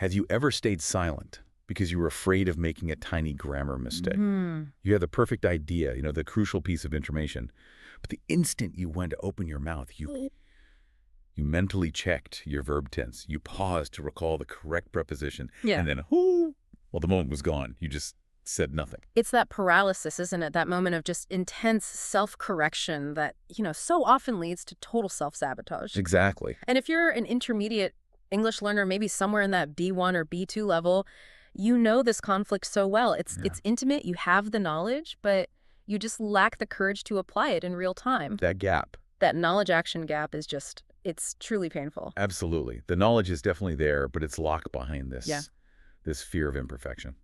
Have you ever stayed silent because you were afraid of making a tiny grammar mistake? You had the perfect idea, the crucial piece of information. But the instant you went to open your mouth, you mentally checked your verb tense. You paused to recall the correct preposition. Yeah. And then, well, the moment was gone. You just said nothing. It's that paralysis, isn't it? That moment of just intense self-correction that, so often leads to total self-sabotage. Exactly. And if you're an intermediate English learner, maybe somewhere in that B1 or B2 level, you know this conflict so well. It's intimate, you have the knowledge, but you just lack the courage to apply it in real time. That gap. That knowledge-action gap is just, it's truly painful. Absolutely. The knowledge is definitely there, but it's locked behind this fear of imperfection.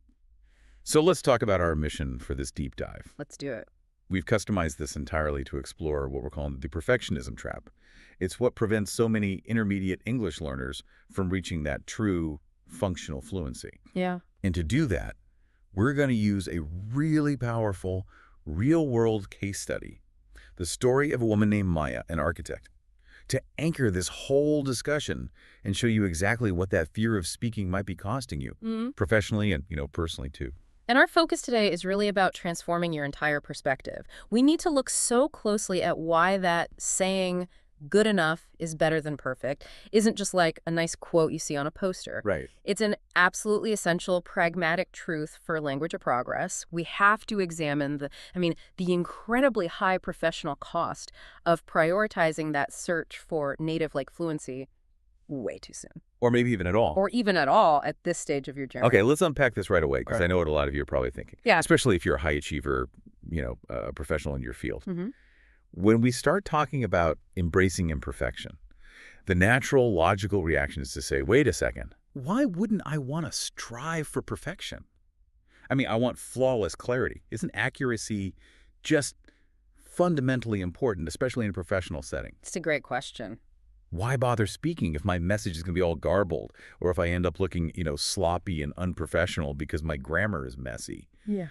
So let's talk about our mission for this deep dive. Let's do it. We've customized this entirely to explore what we're calling the perfectionism trap. It's what prevents so many intermediate English learners from reaching that true functional fluency. Yeah. And to do that, we're going to use a really powerful, real-world case study, the story of a woman named Maya, an architect, to anchor this whole discussion and show you exactly what that fear of speaking might be costing you, professionally and, personally too. And our focus today is really about transforming your entire perspective. We need to look so closely at why that saying good enough is better than perfect isn't just like a nice quote you see on a poster. Right. It's an absolutely essential pragmatic truth for language of progress. We have to examine the incredibly high professional cost of prioritizing that search for native-like fluency way too soon. Or maybe even at all. Or even at all at this stage of your journey. Okay, let's unpack this right away, because I know what a lot of you are probably thinking. Yeah. Especially if you're a high achiever, professional in your field. When we start talking about embracing imperfection, the natural, logical reaction is to say, wait a second, why wouldn't I want to strive for perfection? I want flawless clarity. Isn't accuracy just fundamentally important, especially in a professional setting? It's a great question. Why bother speaking if my message is going to be all garbled, or if I end up looking, sloppy and unprofessional because my grammar is messy? Yeah.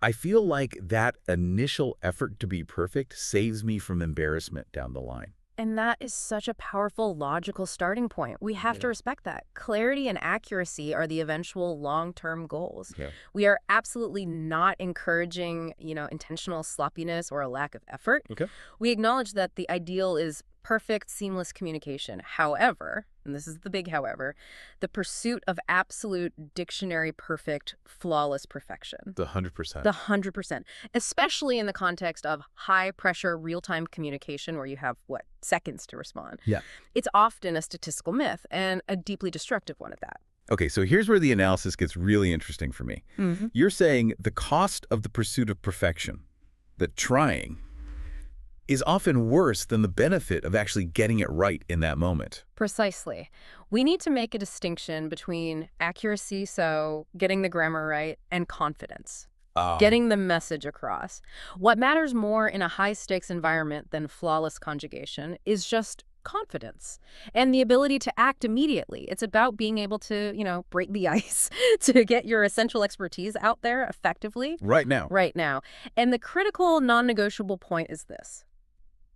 I feel like that initial effort to be perfect saves me from embarrassment down the line. And that is such a powerful, logical starting point. We have to respect that. Clarity and accuracy are the eventual long-term goals. Yeah. We are absolutely not encouraging, intentional sloppiness or a lack of effort. Okay. We acknowledge that the ideal is perfect, seamless communication. However, and this is the big however, the pursuit of absolute dictionary perfect, flawless perfection. The 100%. The 100%. Especially in the context of high-pressure, real-time communication where you have, seconds to respond. Yeah. It's often a statistical myth, and a deeply destructive one at that. Okay, so here's where the analysis gets really interesting for me. You're saying the cost of the pursuit of perfection, that trying, is often worse than the benefit of actually getting it right in that moment. Precisely. We need to make a distinction between accuracy, so getting the grammar right, and confidence. Getting the message across. What matters more in a high-stakes environment than flawless conjugation is just confidence and the ability to act immediately. It's about being able to, break the ice, to get your essential expertise out there effectively. Right now. Right now. And the critical non-negotiable point is this.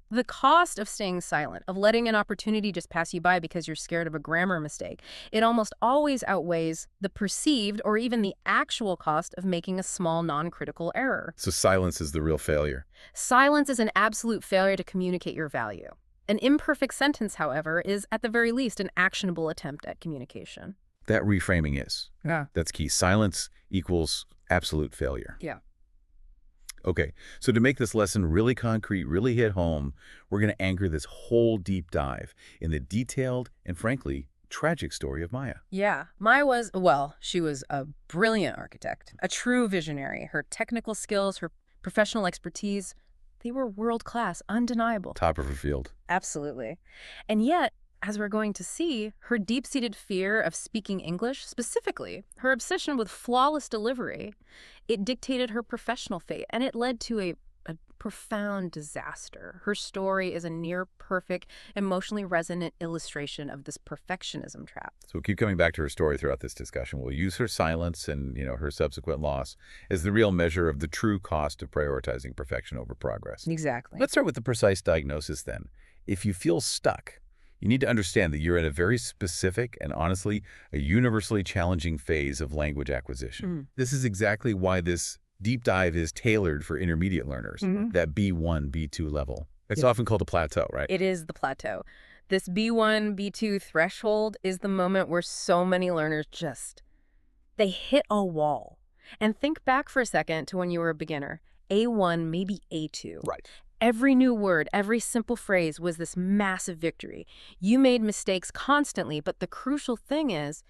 The cost of staying silent, of letting an opportunity just pass you by because you're scared of a grammar mistake, it almost always outweighs the perceived or even the actual cost of making a small non-critical error. So silence is the real failure. Silence is an absolute failure to communicate your value. An imperfect sentence, however, is at the very least an actionable attempt at communication. That reframing is. Yeah. That's key. Silence equals absolute failure. Yeah. Okay, so to make this lesson really concrete, really hit home, we're going to anchor this whole deep dive in the detailed and, frankly, tragic story of Maya. Yeah. Maya she was a brilliant architect, a true visionary. Her technical skills, her professional expertise, they were world-class, undeniable. Top of her field. Absolutely. And yet, as we're going to see, her deep-seated fear of speaking English, specifically her obsession with flawless delivery, it dictated her professional fate, and it led to a profound disaster. Her story is a near-perfect, emotionally resonant illustration of this perfectionism trap. So we'll keep coming back to her story throughout this discussion. We'll use her silence and, her subsequent loss as the real measure of the true cost of prioritizing perfection over progress. Exactly. Let's start with the precise diagnosis then. If you feel stuck, You need to understand that you're in a very specific and honestly, a universally challenging phase of language acquisition. This is exactly why this deep dive is tailored for intermediate learners, that B1, B2 level. It's often called a plateau, right? It is the plateau. This B1, B2 threshold is the moment where so many learners they hit a wall. And think back for a second to when you were a beginner. A1, maybe A2. Right. Every new word, every simple phrase was this massive victory. You made mistakes constantly, but the crucial thing is,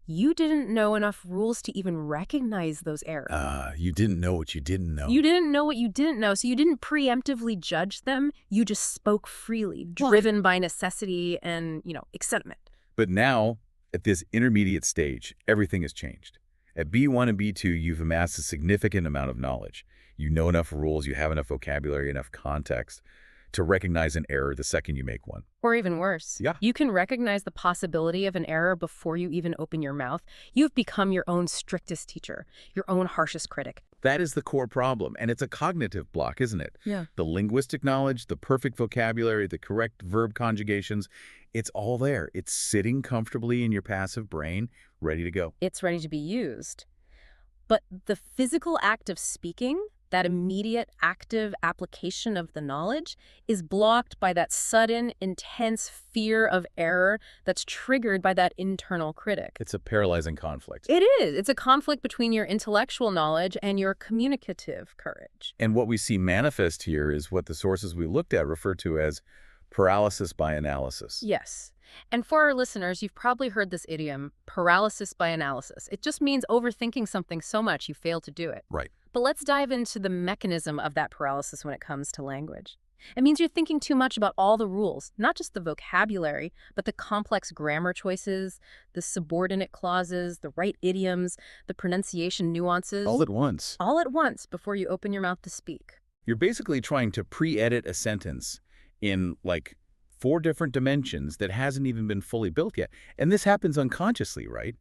you didn't know enough rules to even recognize those errors. You didn't know what you didn't know. You didn't know what you didn't know, so you didn't preemptively judge them. You just spoke freely, driven by necessity and, excitement. But now, at this intermediate stage, everything has changed. At B1 and B2, you've amassed a significant amount of knowledge. You know enough rules, you have enough vocabulary, enough context to recognize an error the second you make one. Or even worse, you can recognize the possibility of an error before you even open your mouth. You've become your own strictest teacher, your own harshest critic. That is the core problem, and it's a cognitive block, isn't it? Yeah. The linguistic knowledge, the perfect vocabulary, the correct verb conjugations, it's all there. It's sitting comfortably in your passive brain, ready to go. It's ready to be used. But the physical act of speaking, that immediate active application of the knowledge, is blocked by that sudden, intense fear of error that's triggered by that internal critic. It's a paralyzing conflict. It is. It's a conflict between your intellectual knowledge and your communicative courage. And what we see manifest here is what the sources we looked at refer to as paralysis by analysis. Yes. And for our listeners, you've probably heard this idiom, paralysis by analysis. It just means overthinking something so much you fail to do it. Right. But let's dive into the mechanism of that paralysis when it comes to language. It means you're thinking too much about all the rules, not just the vocabulary, but the complex grammar choices, the subordinate clauses, the right idioms, the pronunciation nuances. All at once. All at once before you open your mouth to speak. You're basically trying to pre-edit a sentence in, 4 different dimensions that hasn't even been fully built yet. And this happens unconsciously, right?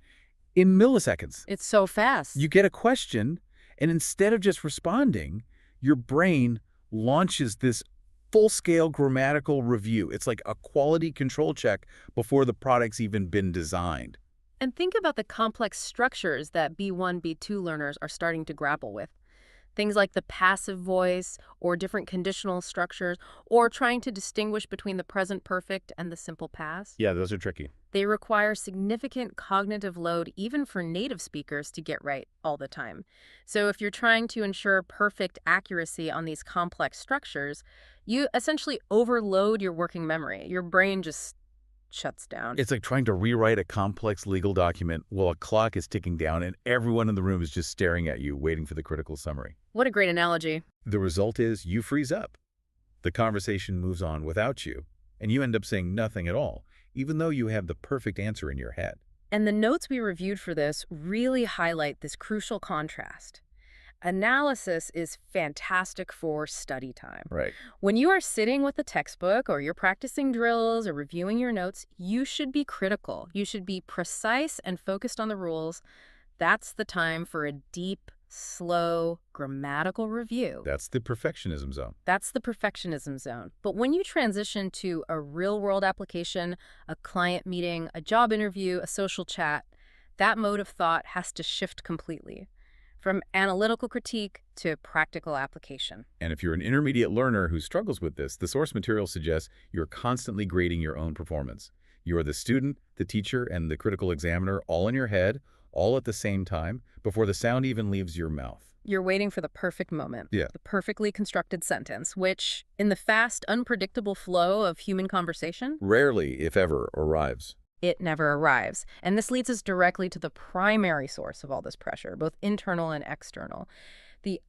In milliseconds. It's so fast. You get a question, and instead of just responding, your brain launches this full-scale grammatical review. It's like a quality control check before the product's even been designed. And think about the complex structures that B1, B2 learners are starting to grapple with. Things like the passive voice or different conditional structures or trying to distinguish between the present perfect and the simple past. Yeah, those are tricky. They require significant cognitive load even for native speakers to get right all the time. So if you're trying to ensure perfect accuracy on these complex structures, you essentially overload your working memory. Your brain just shuts down. It's like trying to rewrite a complex legal document while a clock is ticking down and everyone in the room is just staring at you, waiting for the critical summary. What a great analogy. The result is you freeze up. The conversation moves on without you, and you end up saying nothing at all, even though you have the perfect answer in your head. And the notes we reviewed for this really highlight this crucial contrast. Analysis is fantastic for study time. Right. When you are sitting with a textbook or you're practicing drills or reviewing your notes, you should be critical. You should be precise and focused on the rules. That's the time for a deep, slow, grammatical review. That's the perfectionism zone. That's the perfectionism zone. But when you transition to a real-world application, a client meeting, a job interview, a social chat, that mode of thought has to shift completely. From analytical critique to practical application. And if you're an intermediate learner who struggles with this, the source material suggests you're constantly grading your own performance. You are the student, the teacher, and the critical examiner all in your head, all at the same time, before the sound even leaves your mouth. You're waiting for the perfect moment, the perfectly constructed sentence, which, in the fast, unpredictable flow of human conversation, rarely, if ever, arrives. It never arrives. And this leads us directly to the primary source of all this pressure, both internal and external. The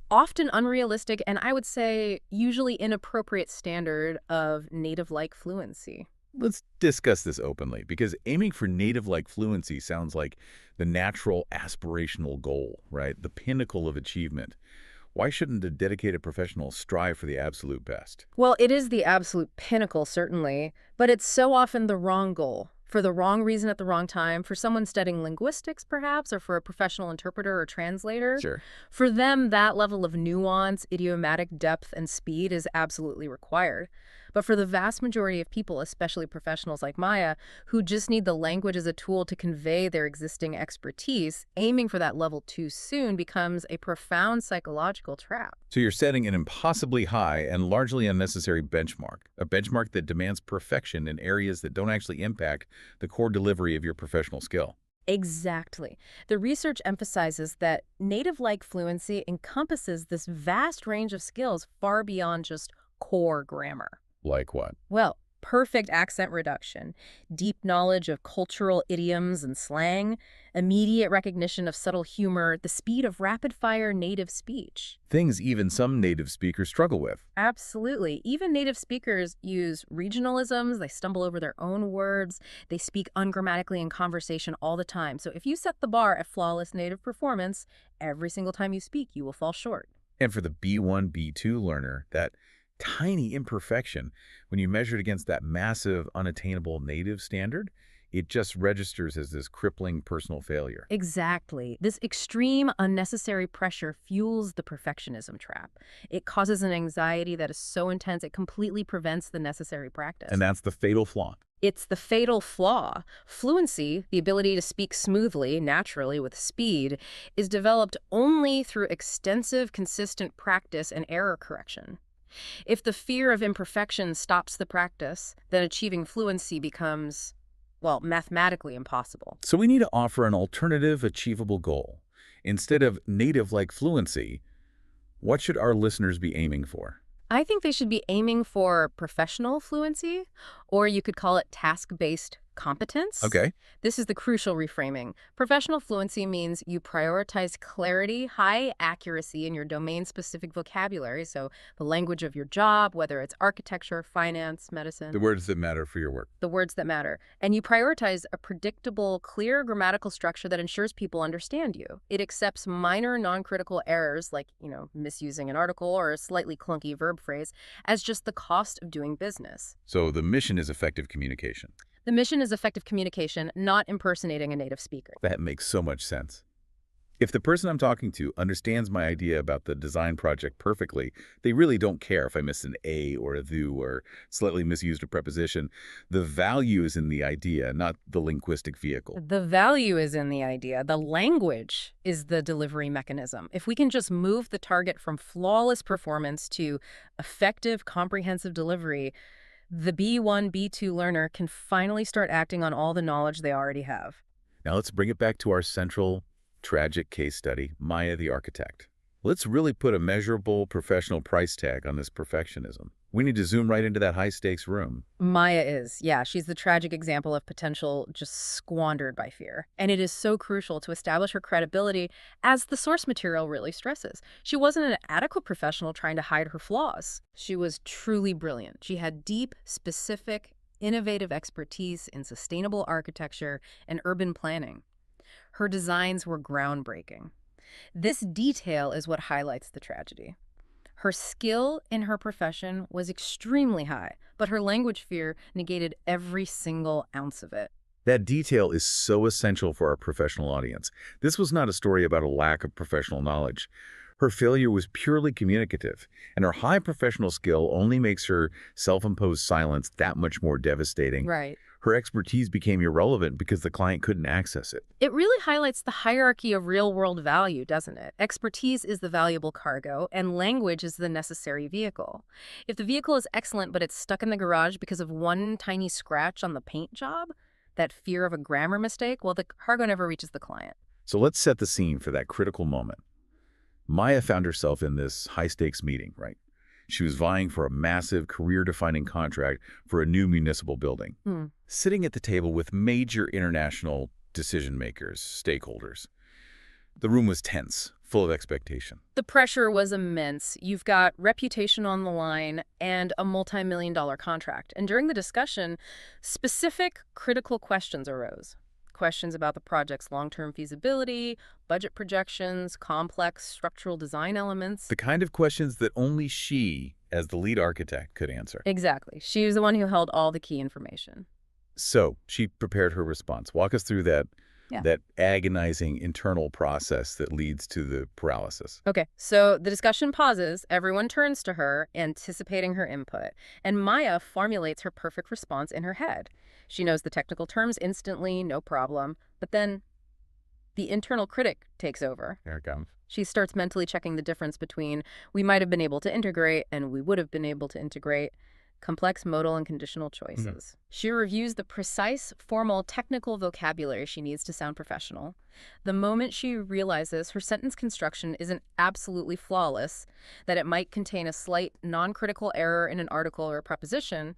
often unrealistic and I would say usually inappropriate standard of native-like fluency. Let's discuss this openly, because aiming for native-like fluency sounds like the natural aspirational goal, right? The pinnacle of achievement. Why shouldn't a dedicated professional strive for the absolute best? Well, it is the absolute pinnacle, certainly, but it's so often the wrong goal. For the wrong reason at the wrong time, for someone studying linguistics, perhaps, or for a professional interpreter or translator. Sure. For them, that level of nuance, idiomatic depth, and speed is absolutely required. But for the vast majority of people, especially professionals like Maya, who just need the language as a tool to convey their existing expertise, aiming for that level too soon becomes a profound psychological trap. So you're setting an impossibly high and largely unnecessary benchmark, a benchmark that demands perfection in areas that don't actually impact the core delivery of your professional skill. Exactly. The research emphasizes that native-like fluency encompasses this vast range of skills far beyond just core grammar. Like what? Well, perfect accent reduction, deep knowledge of cultural idioms and slang, immediate recognition of subtle humor, the speed of rapid-fire native speech. Things even some native speakers struggle with. Absolutely. Even native speakers use regionalisms, they stumble over their own words, they speak ungrammatically in conversation all the time. So if you set the bar at flawless native performance, every single time you speak, you will fall short. And for the B1, B2 learner, that tiny imperfection, when you measure it against that massive, unattainable native standard, it just registers as this crippling personal failure. Exactly. This extreme, unnecessary pressure fuels the perfectionism trap. It causes an anxiety that is so intense it completely prevents the necessary practice. And that's the fatal flaw. It's the fatal flaw. Fluency, the ability to speak smoothly, naturally, with speed, is developed only through extensive, consistent practice and error correction. If the fear of imperfection stops the practice, then achieving fluency becomes, well, mathematically impossible. So we need to offer an alternative, achievable goal. Instead of native-like fluency, what should our listeners be aiming for? I think they should be aiming for professional fluency, or you could call it task-based competence. Okay. This is the crucial reframing. Professional fluency means you prioritize clarity, high accuracy in your domain-specific vocabulary, so the language of your job, whether it's architecture, finance, medicine. The words that matter for your work. The words that matter. And you prioritize a predictable, clear grammatical structure that ensures people understand you. It accepts minor non-critical errors like, misusing an article or a slightly clunky verb phrase as just the cost of doing business. So the mission is effective communication. The mission is effective communication, not impersonating a native speaker. That makes so much sense. If the person I'm talking to understands my idea about the design project perfectly, they really don't care if I miss an A or a "the" or slightly misused a preposition. The value is in the idea, not the linguistic vehicle. The value is in the idea. The language is the delivery mechanism. If we can just move the target from flawless performance to effective, comprehensive delivery, the B1, B2 learner can finally start acting on all the knowledge they already have. Now let's bring it back to our central tragic case study, Maya the architect. Let's really put a measurable professional price tag on this perfectionism. We need to zoom right into that high-stakes room. Maya is, yeah, she's the tragic example of potential just squandered by fear. And it is so crucial to establish her credibility, as the source material really stresses. She wasn't an adequate professional trying to hide her flaws. She was truly brilliant. She had deep, specific, innovative expertise in sustainable architecture and urban planning. Her designs were groundbreaking. This detail is what highlights the tragedy. Her skill in her profession was extremely high, but her language fear negated every single ounce of it. That detail is so essential for our professional audience. This was not a story about a lack of professional knowledge. Her failure was purely communicative, and her high professional skill only makes her self-imposed silence that much more devastating. Right. Her expertise became irrelevant because the client couldn't access it. It really highlights the hierarchy of real-world value, doesn't it? Expertise is the valuable cargo, and language is the necessary vehicle. If the vehicle is excellent but it's stuck in the garage because of one tiny scratch on the paint job, that fear of a grammar mistake, well, the cargo never reaches the client. So let's set the scene for that critical moment. Maya found herself in this high-stakes meeting, right? She was vying for a massive, career-defining contract for a new municipal building. Sitting at the table with major international decision-makers, stakeholders. The room was tense, full of expectation. The pressure was immense. You've got reputation on the line and a multi-million-dollar contract. And during the discussion, specific critical questions arose. Questions about the project's long-term feasibility, budget projections, complex structural design elements. The kind of questions that only she, as the lead architect, could answer. Exactly. She was the one who held all the key information. So she prepared her response. Walk us through that Yeah. that agonizing internal process that leads to the paralysis. Okay, so the discussion pauses, everyone turns to her, anticipating her input, and Maya formulates her perfect response in her head. She knows the technical terms instantly, no problem, but then the internal critic takes over. Here it comes. She starts mentally checking the difference between we might have been able to integrate and we would have been able to integrate. Complex modal and conditional choices. She reviews the precise, formal, technical vocabulary she needs to sound professional. The moment she realizes her sentence construction isn't absolutely flawless, that it might contain a slight non-critical error in an article or a preposition,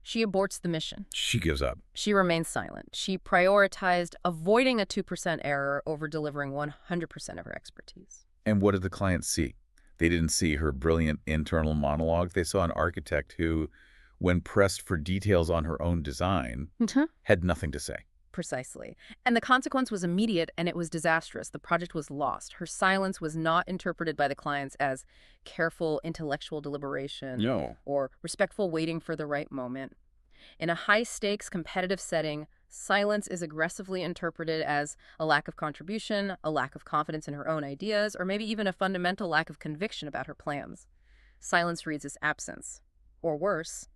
she aborts the mission. She gives up. She remains silent. She prioritized avoiding a 2% error over delivering 100% of her expertise. And what did the client see? They didn't see her brilliant internal monologue. They saw an architect who, when pressed for details on her own design, had nothing to say. Precisely. And the consequence was immediate, and it was disastrous. The project was lost. Her silence was not interpreted by the clients as careful intellectual deliberation or respectful waiting for the right moment. In a high-stakes competitive setting, silence is aggressively interpreted as a lack of contribution, a lack of confidence in her own ideas, or maybe even a fundamental lack of conviction about her plans. Silence reads as absence, or worse,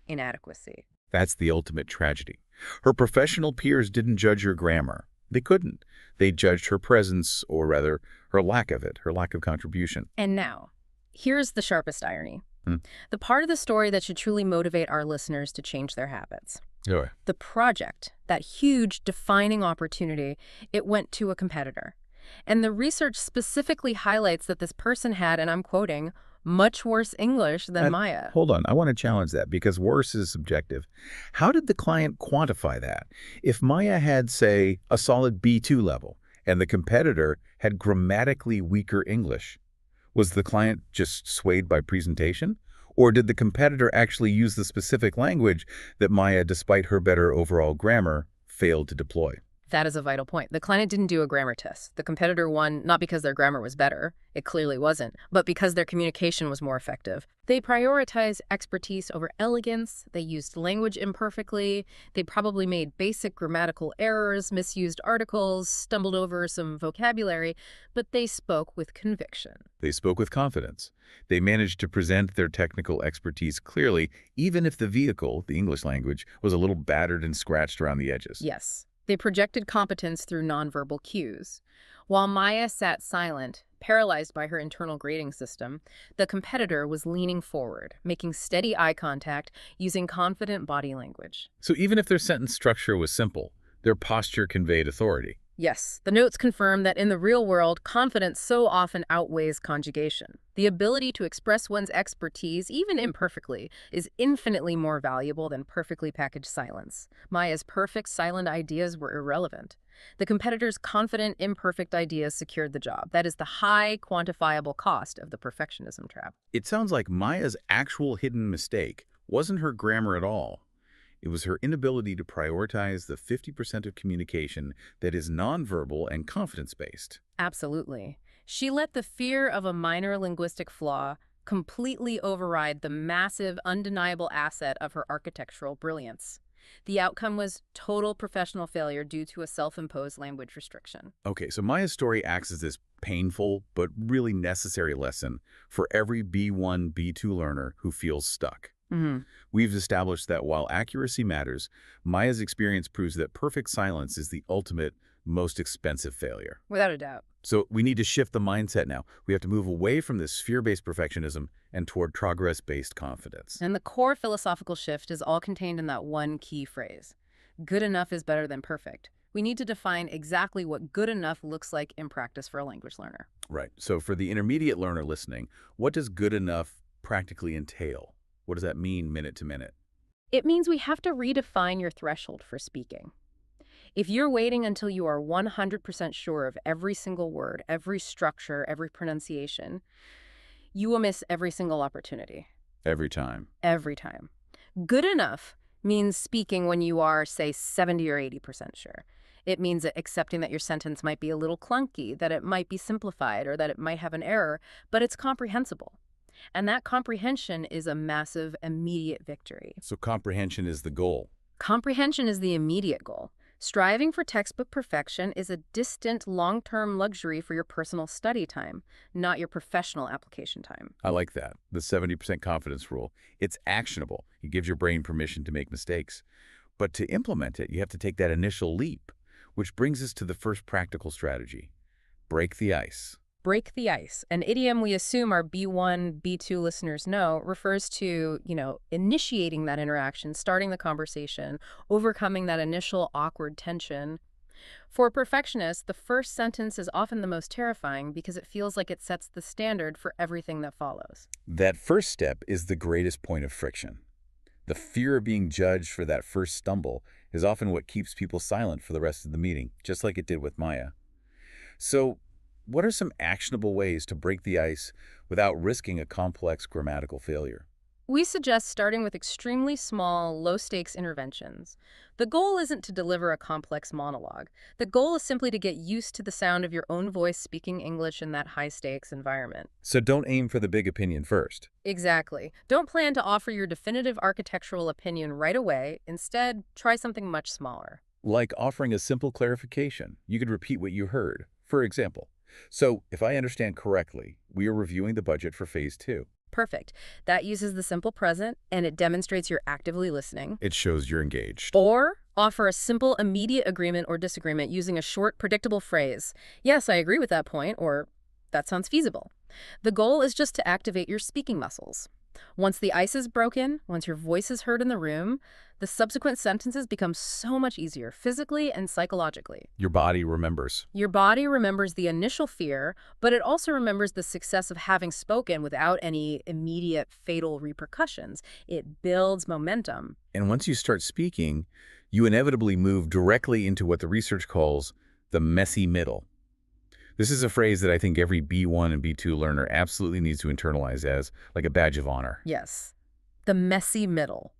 inadequacy. That's the ultimate tragedy. Her professional peers didn't judge her grammar. They couldn't. They judged her presence, or rather, her lack of it, her lack of contribution. And now, here's the sharpest irony. The part of the story that should truly motivate our listeners to change their habits. The project, that huge defining opportunity, it went to a competitor. And the research specifically highlights that this person had, and I'm quoting, much worse English than Maya. Hold on, I want to challenge that because worse is subjective. How did the client quantify that? If Maya had, say, a solid B2 level and the competitor had grammatically weaker English, was the client just swayed by presentation? Or did the competitor actually use the specific language that Maya, despite her better overall grammar, failed to deploy? That is a vital point. The client didn't do a grammar test. The competitor won not because their grammar was better, it clearly wasn't, but because their communication was more effective. They prioritized expertise over elegance, they used language imperfectly, they probably made basic grammatical errors, misused articles, stumbled over some vocabulary, but they spoke with conviction. They spoke with confidence. They managed to present their technical expertise clearly, even if the vehicle, the English language, was a little battered and scratched around the edges. Yes. They projected competence through nonverbal cues. While Maya sat silent, paralyzed by her internal grading system, the competitor was leaning forward, making steady eye contact, using confident body language. So even if their sentence structure was simple, their posture conveyed authority. Yes, the notes confirm that in the real world, confidence so often outweighs conjugation. The ability to express one's expertise, even imperfectly, is infinitely more valuable than perfectly packaged silence. Maya's perfect silent ideas were irrelevant. The competitor's confident, imperfect ideas secured the job. That is the high, quantifiable cost of the perfectionism trap. It sounds like Maya's actual hidden mistake wasn't her grammar at all. It was her inability to prioritize the 50% of communication that is nonverbal and confidence-based. Absolutely. She let the fear of a minor linguistic flaw completely override the massive, undeniable asset of her architectural brilliance. The outcome was total professional failure due to a self-imposed language restriction. Okay, so Maya's story acts as this painful but really necessary lesson for every B1, B2 learner who feels stuck. We've established that while accuracy matters, Maya's experience proves that perfect silence is the ultimate, most expensive failure. Without a doubt. So we need to shift the mindset now. We have to move away from this fear-based perfectionism and toward progress-based confidence. And the core philosophical shift is all contained in that one key phrase. Good enough is better than perfect. We need to define exactly what good enough looks like in practice for a language learner. Right. So for the intermediate learner listening, what does good enough practically entail? What does that mean minute to minute? It means we have to redefine your threshold for speaking. If you're waiting until you are 100% sure of every single word, every structure, every pronunciation, you will miss every single opportunity. Every time. Every time. Good enough means speaking when you are, say, 70 or 80% sure. It means accepting that your sentence might be a little clunky, that it might be simplified, or that it might have an error, but it's comprehensible. And that comprehension is a massive, immediate victory. So comprehension is the goal. Comprehension is the immediate goal. Striving for textbook perfection is a distant, long-term luxury for your personal study time, not your professional application time. I like that. The 70% confidence rule. It's actionable. It gives your brain permission to make mistakes. But to implement it, you have to take that initial leap, which brings us to the first practical strategy. Break the ice. Break the ice. An idiom we assume our B1, B2 listeners know refers to, initiating that interaction, starting the conversation, overcoming that initial awkward tension. For perfectionists, the first sentence is often the most terrifying because it feels like it sets the standard for everything that follows. That first step is the greatest point of friction. The fear of being judged for that first stumble is often what keeps people silent for the rest of the meeting, just like it did with Maya. So, what are some actionable ways to break the ice without risking a complex grammatical failure? We suggest starting with extremely small, low-stakes interventions. The goal isn't to deliver a complex monologue. The goal is simply to get used to the sound of your own voice speaking English in that high-stakes environment. So don't aim for the big opinion first. Exactly. Don't plan to offer your definitive architectural opinion right away. Instead, try something much smaller. Like offering a simple clarification. You could repeat what you heard. For example, so if I understand correctly, we are reviewing the budget for Phase 2. Perfect. That uses the simple present, and it demonstrates you're actively listening. It shows you're engaged. Or offer a simple, immediate agreement or disagreement using a short, predictable phrase. Yes, I agree with that point, or that sounds feasible. The goal is just to activate your speaking muscles. Once the ice is broken, once your voice is heard in the room, the subsequent sentences become so much easier, physically and psychologically. Your body remembers. Your body remembers the initial fear, but it also remembers the success of having spoken without any immediate fatal repercussions. It builds momentum. And once you start speaking, you inevitably move directly into what the research calls the messy middle. This is a phrase that I think every B1 and B2 learner absolutely needs to internalize as like a badge of honor. Yes, the messy middle.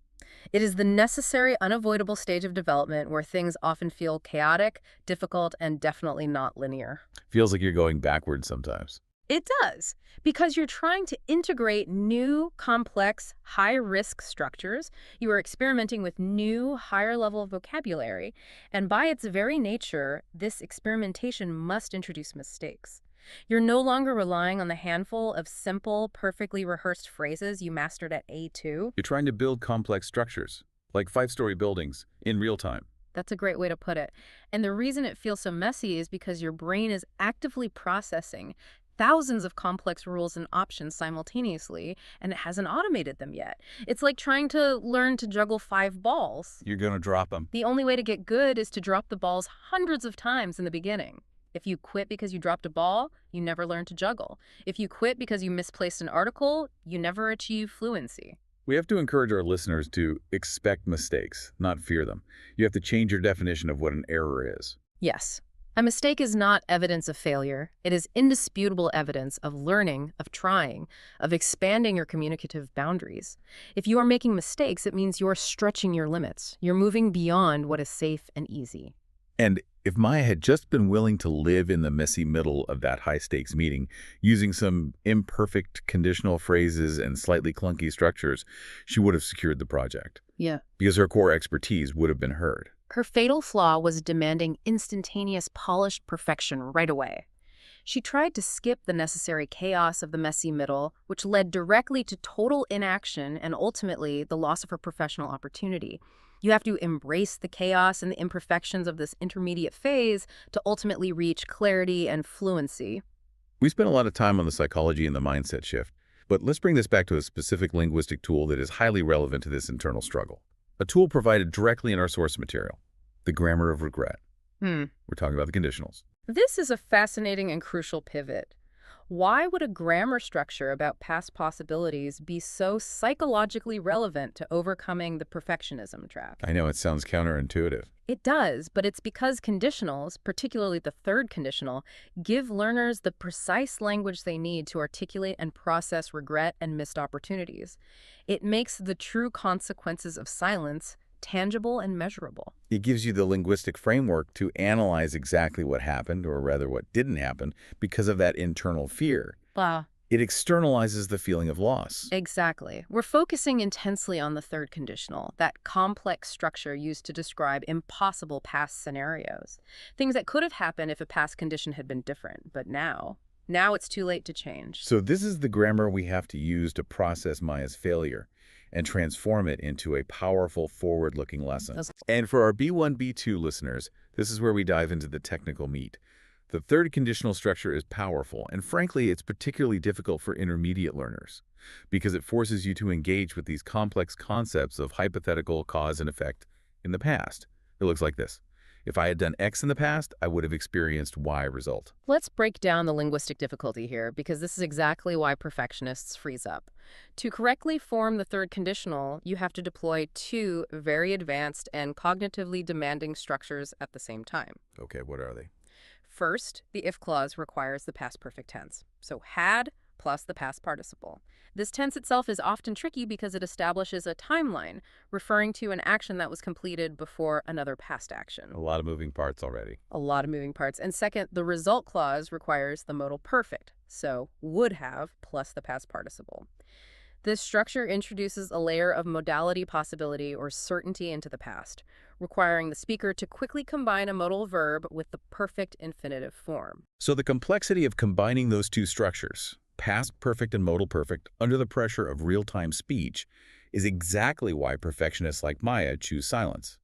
It is the necessary, unavoidable stage of development where things often feel chaotic, difficult, and definitely not linear. Feels like you're going backwards sometimes. It does, because you're trying to integrate new, complex, high-risk structures. You are experimenting with new, higher-level vocabulary, and by its very nature, this experimentation must introduce mistakes. You're no longer relying on the handful of simple, perfectly rehearsed phrases you mastered at A2. You're trying to build complex structures, like 5-story buildings, in real time. That's a great way to put it. And the reason it feels so messy is because your brain is actively processing thousands of complex rules and options simultaneously, and it hasn't automated them yet. It's like trying to learn to juggle 5 balls. You're going to drop them. The only way to get good is to drop the balls hundreds of times in the beginning. If you quit because you dropped a ball, you never learn to juggle. If you quit because you misplaced an article, you never achieve fluency. We have to encourage our listeners to expect mistakes, not fear them. You have to change your definition of what an error is. Yes. A mistake is not evidence of failure. It is indisputable evidence of learning, of trying, of expanding your communicative boundaries. If you are making mistakes, it means you're stretching your limits. You're moving beyond what is safe and easy. And if Maya had just been willing to live in the messy middle of that high-stakes meeting, using some imperfect conditional phrases and slightly clunky structures, she would have secured the project. Yeah. Because her core expertise would have been heard. Her fatal flaw was demanding instantaneous, polished perfection right away. She tried to skip the necessary chaos of the messy middle, which led directly to total inaction and ultimately the loss of her professional opportunity. You have to embrace the chaos and the imperfections of this intermediate phase to ultimately reach clarity and fluency. We spent a lot of time on the psychology and the mindset shift, but let's bring this back to a specific linguistic tool that is highly relevant to this internal struggle. A tool provided directly in our source material, the grammar of regret. We're talking about the conditionals. This is a fascinating and crucial pivot. Why would a grammar structure about past possibilities be so psychologically relevant to overcoming the perfectionism trap? I know it sounds counterintuitive. It does, but it's because conditionals, particularly the third conditional, give learners the precise language they need to articulate and process regret and missed opportunities. It makes the true consequences of silence tangible and measurable. It gives you the linguistic framework to analyze exactly what happened, or rather what didn't happen, because of that internal fear. Wow. It externalizes the feeling of loss. Exactly. We're focusing intensely on the third conditional, that complex structure used to describe impossible past scenarios. Things that could have happened if a past condition had been different, but now it's too late to change. So this is the grammar we have to use to process Maya's failure and transform it into a powerful, forward-looking lesson. And for our B1, B2 listeners, this is where we dive into the technical meat. The third conditional structure is powerful, and frankly, it's particularly difficult for intermediate learners because it forces you to engage with these complex concepts of hypothetical cause and effect in the past. It looks like this. If I had done X in the past, I would have experienced Y result. Let's break down the linguistic difficulty here, because this is exactly why perfectionists freeze up. To correctly form the third conditional, you have to deploy two very advanced and cognitively demanding structures at the same time. Okay, what are they? First, the if clause requires the past perfect tense. So had plus the past participle. This tense itself is often tricky because it establishes a timeline, referring to an action that was completed before another past action. A lot of moving parts already. A lot of moving parts. And second, the result clause requires the modal perfect. So would have plus the past participle. This structure introduces a layer of modality possibility or certainty into the past, requiring the speaker to quickly combine a modal verb with the perfect infinitive form. So the complexity of combining those two structures, past perfect and modal perfect, under the pressure of real-time speech, is exactly why perfectionists like Maya choose silence.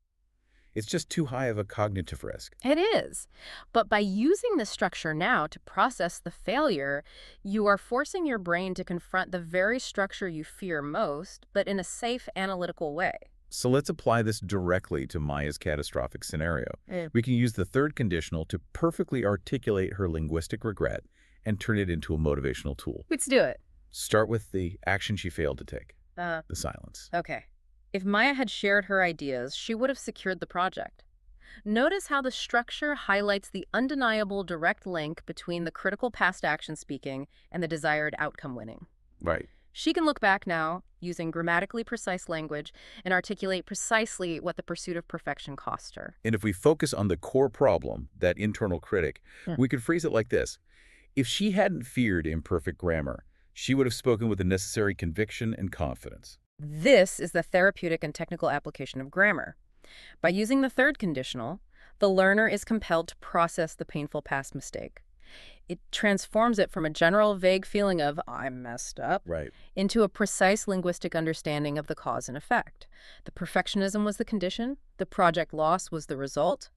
It's just too high of a cognitive risk. It is. But by using this structure now to process the failure, you are forcing your brain to confront the very structure you fear most, but in a safe, analytical way. So let's apply this directly to Maya's catastrophic scenario. We can use the third conditional to perfectly articulate her linguistic regret and turn it into a motivational tool. Let's do it. Start with the action she failed to take, the silence. Okay. If Maya had shared her ideas, she would have secured the project. Notice how the structure highlights the undeniable direct link between the critical past action speaking and the desired outcome winning. Right. She can look back now, using grammatically precise language, and articulate precisely what the pursuit of perfection cost her. And if we focus on the core problem, that internal critic, we could phrase it like this. If she hadn't feared imperfect grammar, she would have spoken with the necessary conviction and confidence. This is the therapeutic and technical application of grammar. By using the third conditional, the learner is compelled to process the painful past mistake. It transforms it from a general vague feeling of, I messed up, into a precise linguistic understanding of the cause and effect. The perfectionism was the condition, the project loss was the result.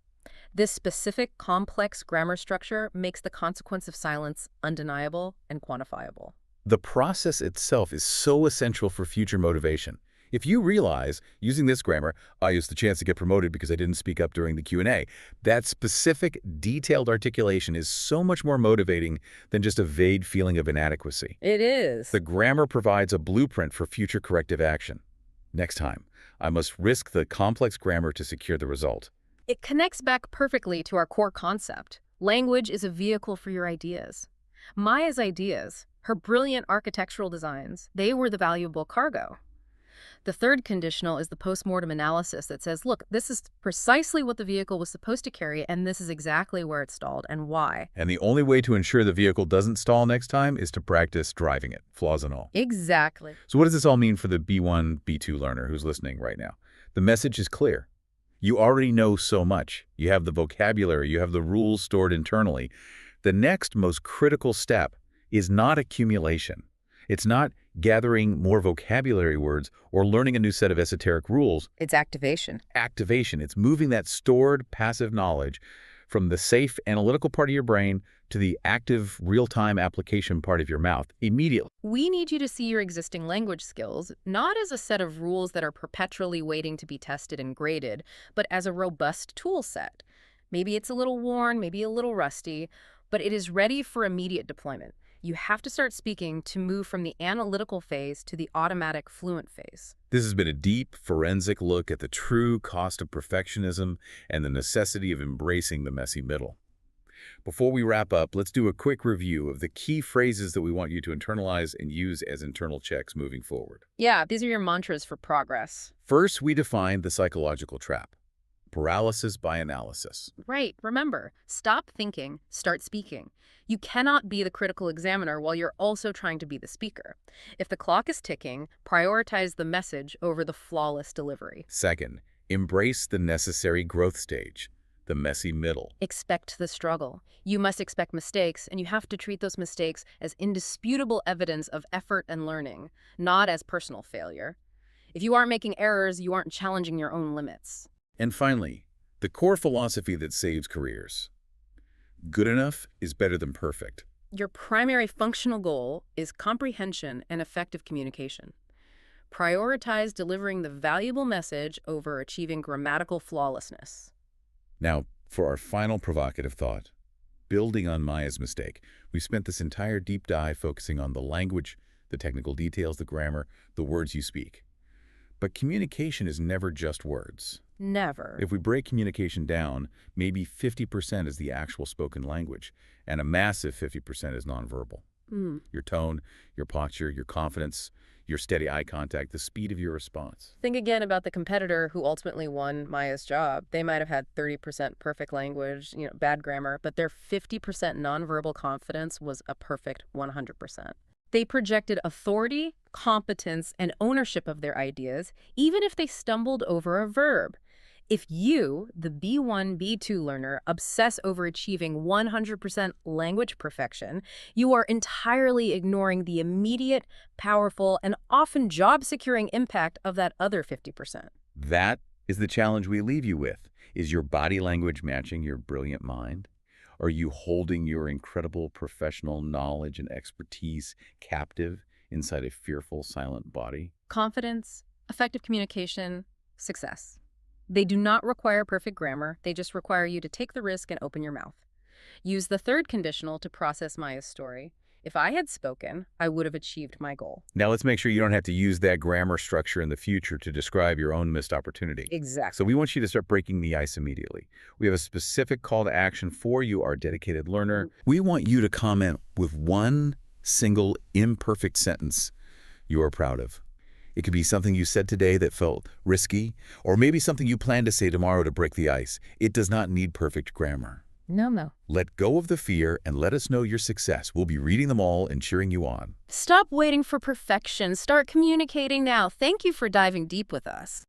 This specific, complex grammar structure makes the consequence of silence undeniable and quantifiable. The process itself is so essential for future motivation. If you realize, using this grammar, I used the chance to get promoted because I didn't speak up during the Q&A, that specific, detailed articulation is so much more motivating than just a vague feeling of inadequacy. It is. The grammar provides a blueprint for future corrective action. Next time, I must risk the complex grammar to secure the result. It connects back perfectly to our core concept. Language is a vehicle for your ideas. Maya's ideas, her brilliant architectural designs, they were the valuable cargo. The third conditional is the postmortem analysis that says, look, this is precisely what the vehicle was supposed to carry, and this is exactly where it stalled and why. And the only way to ensure the vehicle doesn't stall next time is to practice driving it, flaws and all. Exactly. So what does this all mean for the B1, B2 learner who's listening right now? The message is clear. You already know so much. You have the vocabulary, you have the rules stored internally. The next most critical step is not accumulation. It's not gathering more vocabulary words or learning a new set of esoteric rules. It's activation. Activation. It's moving that stored passive knowledge from the safe analytical part of your brain to the active real-time application part of your mouth immediately. We need you to see your existing language skills not as a set of rules that are perpetually waiting to be tested and graded, but as a robust tool set. Maybe it's a little worn, maybe a little rusty, but it is ready for immediate deployment. You have to start speaking to move from the analytical phase to the automatic fluent phase. This has been a deep, forensic look at the true cost of perfectionism and the necessity of embracing the messy middle. Before we wrap up, let's do a quick review of the key phrases that we want you to internalize and use as internal checks moving forward. Yeah, these are your mantras for progress. First, we define the psychological trap. paralysis by analysis. Right. Remember, stop thinking, start speaking. You cannot be the critical examiner while you're also trying to be the speaker. If the clock is ticking, prioritize the message over the flawless delivery. Second, embrace the necessary growth stage, the messy middle. Expect the struggle. You must expect mistakes, and you have to treat those mistakes as indisputable evidence of effort and learning, not as personal failure. If you aren't making errors, you aren't challenging your own limits. And finally, the core philosophy that saves careers. Good enough is better than perfect. Your primary functional goal is comprehension and effective communication. Prioritize delivering the valuable message over achieving grammatical flawlessness. Now, for our final provocative thought, building on Maya's mistake, we spent this entire deep dive focusing on the language, the technical details, the grammar, the words you speak. But communication is never just words. Never. If we break communication down, maybe 50% is the actual spoken language, and a massive 50% is nonverbal. Your tone, your posture, your confidence, your steady eye contact, the speed of your response. Think again about the competitor who ultimately won Maya's job. They might have had 30% perfect language, bad grammar, but their 50% nonverbal confidence was a perfect 100%. They projected authority, competence, and ownership of their ideas, even if they stumbled over a verb. If you, the B1, B2 learner, obsess over achieving 100% language perfection, you are entirely ignoring the immediate, powerful, and often job-securing impact of that other 50%. That is the challenge we leave you with. Is your body language matching your brilliant mind? Are you holding your incredible professional knowledge and expertise captive inside a fearful, silent body? Confidence, effective communication, success. They do not require perfect grammar. They just require you to take the risk and open your mouth. Use the third conditional to process Maya's story. If I had spoken, I would have achieved my goal. Now let's make sure you don't have to use that grammar structure in the future to describe your own missed opportunity. Exactly. So we want you to start breaking the ice immediately. We have a specific call to action for you, our dedicated learner. We want you to comment with one single imperfect sentence you are proud of. It could be something you said today that felt risky, or maybe something you plan to say tomorrow to break the ice. It does not need perfect grammar. No. Let go of the fear and let us know your success. We'll be reading them all and cheering you on. Stop waiting for perfection. Start communicating now. Thank you for diving deep with us.